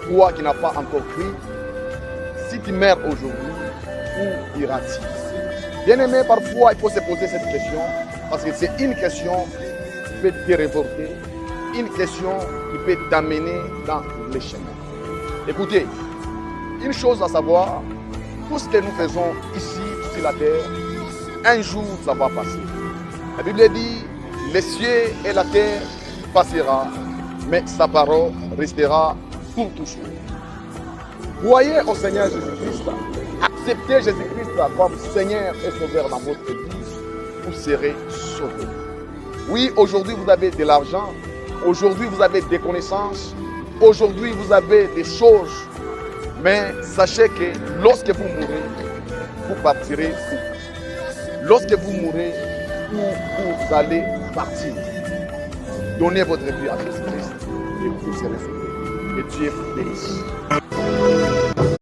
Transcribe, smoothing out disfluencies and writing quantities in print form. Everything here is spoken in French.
toi qui n'as pas encore cru, si tu meurs aujourd'hui, où iras-tu? Bien-aimé, parfois il faut se poser cette question, parce que c'est une question qui peut te révolter, une question qui peut t'amener dans les chemins. Écoutez, une chose à savoir, tout ce que nous faisons ici sur la terre, un jour ça va passer. La Bible dit, les cieux et la terre passera, mais sa parole restera pour toujours. Croyez au Seigneur Jésus-Christ, acceptez Jésus-Christ comme Seigneur et Sauveur dans votre vie, vous serez sauvés. Oui, aujourd'hui vous avez de l'argent, aujourd'hui vous avez des connaissances, aujourd'hui vous avez des choses, mais sachez que lorsque vous mourrez, vous partirez où? Lorsque vous mourrez, où vous allez partir? Donnez votre vie à Jésus-Christ et vous serez sauvés. Que Dieu vous bénisse.